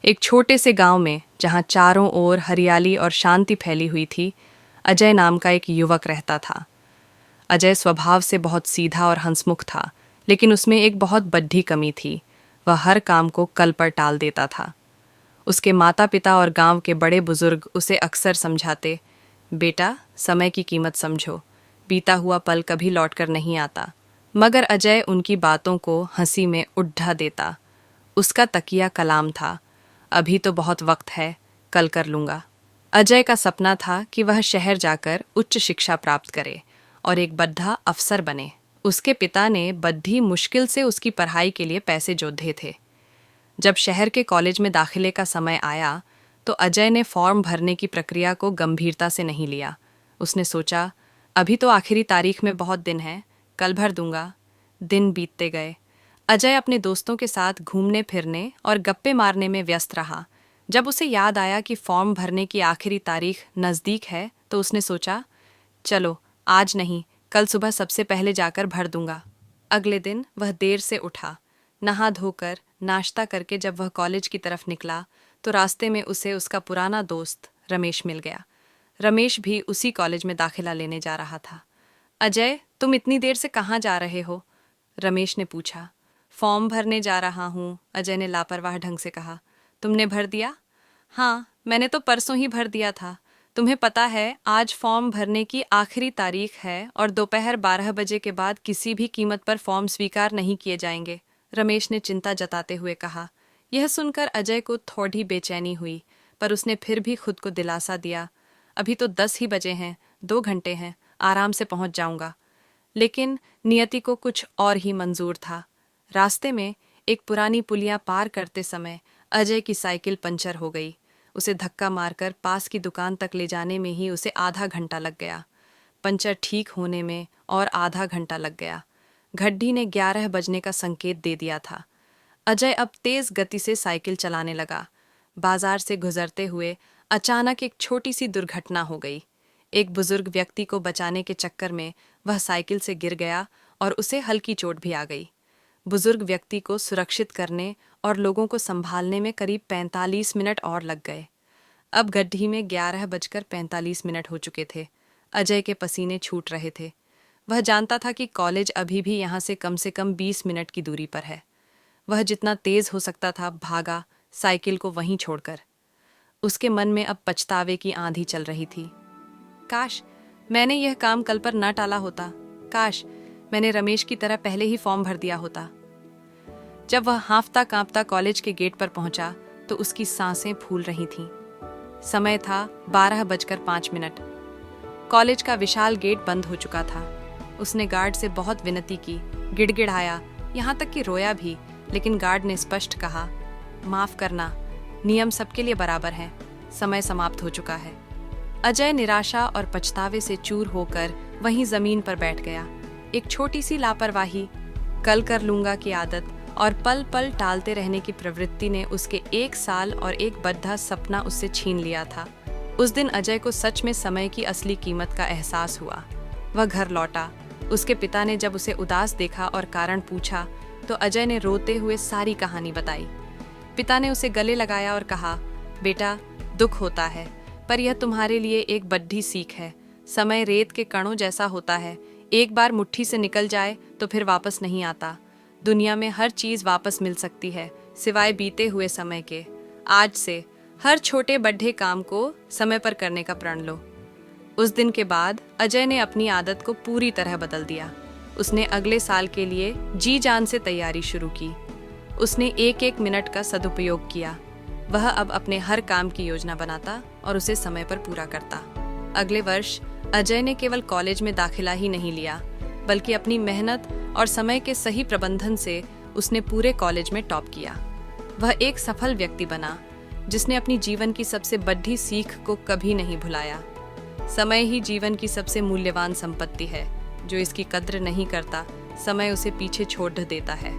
एक छोटे से गांव में, जहां चारों ओर हरियाली और शांति फैली हुई थी, अजय नाम का एक युवक रहता था। अजय स्वभाव से बहुत सीधा और हंसमुख था, लेकिन उसमें एक बहुत बड्ढी कमी थी। वह हर काम को कल पर टाल देता था। उसके माता पिता और गांव के बड़े बुजुर्ग उसे अक्सर समझाते, बेटा, समय की कीमत समझो, बीता हुआ पल कभी लौटकर नहीं आता। मगर अजय उनकी बातों को हंसी में उड्ढा देता। उसका तकिया कलाम था, अभी तो बहुत वक्त है, कल कर लूंगा। अजय का सपना था कि वह शहर जाकर उच्च शिक्षा प्राप्त करे और एक बद्धा अफसर बने। उसके पिता ने बद्धी मुश्किल से उसकी पढ़ाई के लिए पैसे जोधे थे। जब शहर के कॉलेज में दाखिले का समय आया तो अजय ने फॉर्म भरने की प्रक्रिया को गंभीरता से नहीं लिया। उसने सोचा, अभी तो आखिरी तारीख में बहुत दिन है, कल भर दूंगा। दिन बीतते गए। अजय अपने दोस्तों के साथ घूमने फिरने और गप्पे मारने में व्यस्त रहा। जब उसे याद आया कि फॉर्म भरने की आखिरी तारीख नज़दीक है तो उसने सोचा, चलो आज नहीं, कल सुबह सबसे पहले जाकर भर दूंगा। अगले दिन वह देर से उठा। नहा धोकर नाश्ता करके जब वह कॉलेज की तरफ निकला तो रास्ते में उसे उसका पुराना दोस्त रमेश मिल गया। रमेश भी उसी कॉलेज में दाखिला लेने जा रहा था। अजय, तुम इतनी देर से कहाँ जा रहे हो? रमेश ने पूछा। फॉर्म भरने जा रहा हूँ, अजय ने लापरवाह ढंग से कहा। तुमने भर दिया? हाँ, मैंने तो परसों ही भर दिया था। तुम्हें पता है, आज फॉर्म भरने की आखिरी तारीख है और दोपहर 12 बजे के बाद किसी भी कीमत पर फॉर्म स्वीकार नहीं किए जाएंगे, रमेश ने चिंता जताते हुए कहा। यह सुनकर अजय को थोड़ी बेचैनी हुई, पर उसने फिर भी खुद को दिलासा दिया, अभी तो 10 ही बजे हैं, 2 घंटे हैं, आराम से पहुंच जाऊंगा। लेकिन नियति को कुछ और ही मंजूर था। रास्ते में एक पुरानी पुलिया पार करते समय अजय की साइकिल पंचर हो गई। उसे धक्का मारकर पास की दुकान तक ले जाने में ही उसे आधा घंटा लग गया। पंचर ठीक होने में और आधा घंटा लग गया। घड्डी ने 11 बजने का संकेत दे दिया था। अजय अब तेज गति से साइकिल चलाने लगा। बाजार से गुजरते हुए अचानक एक छोटी सी दुर्घटना हो गई। एक बुजुर्ग व्यक्ति को बचाने के चक्कर में वह साइकिल से गिर गया और उसे हल्की चोट भी आ गई। बुजुर्ग व्यक्ति को सुरक्षित करने और लोगों को संभालने में करीब 45 मिनट और लग गए। अब गड्ढी में 11:45 हो चुके थे। अजय के पसीने छूट रहे थे। वह जानता था कि कॉलेज अभी भी यहाँ से कम 20 मिनट की दूरी पर है। वह जितना तेज हो सकता था भागा, साइकिल को वहीं छोड़कर। उसके मन में अब पछतावे की आंधी चल रही थी। काश मैंने यह काम कल पर न टाला होता। काश मैंने रमेश की तरह पहले ही फॉर्म भर दिया होता। जब वह हाँफता कांपता कॉलेज के गेट पर पहुंचा तो उसकी सांसें फूल रही थीं। समय था 12:05। कॉलेज का विशाल गेट बंद हो चुका था। उसने गार्ड से बहुत विनती की, गिड़गिड़ाया, यहाँ तक कि रोया भी, लेकिन गार्ड ने स्पष्ट कहा, माफ करना, नियम सबके लिए बराबर है, समय समाप्त हो चुका है। अजय निराशा और पछतावे से चूर होकर वहीं जमीन पर बैठ गया। एक छोटी सी लापरवाही, कल कर लूंगा की आदत और पल पल टालते रहने की प्रवृत्ति ने उसके 1 साल और एक बद्धा सपना उससे छीन लिया था। उस दिन अजय को सच में समय की असली कीमत का एहसास हुआ। वह घर लौटा। उसके पिता ने जब उसे उदास देखा और कारण पूछा तो अजय ने रोते हुए सारी कहानी बताई। पिता ने उसे गले लगाया और कहा, बेटा, दुख होता है, पर यह तुम्हारे लिए एक बड्ढी सीख है। समय रेत के कणों जैसा होता है, एक बार मुट्ठी से निकल जाए तो फिर वापस नहीं आता। दुनिया में हर चीज वापस मिल सकती है, सिवाय बीते हुए समय के। आज से हर छोटे बड्ढे काम को समय पर करने का प्रण लो। उस दिन के बाद अजय ने अपनी आदत को पूरी तरह बदल दिया। उसने अगले साल के लिए जी जान से तैयारी शुरू की। उसने एक एक मिनट का सदुपयोग किया। वह अब अपने हर काम की योजना बनाता और उसे समय पर पूरा करता। अगले वर्ष अजय ने केवल कॉलेज में दाखिला ही नहीं लिया, बल्कि अपनी मेहनत और समय के सही प्रबंधन से उसने पूरे कॉलेज में टॉप किया। वह एक सफल व्यक्ति बना, जिसने अपनी जीवन की सबसे बड़ी सीख को कभी नहीं भुलाया। समय ही जीवन की सबसे मूल्यवान संपत्ति है। जो इसकी कद्र नहीं करता, समय उसे पीछे छोड़ देता है।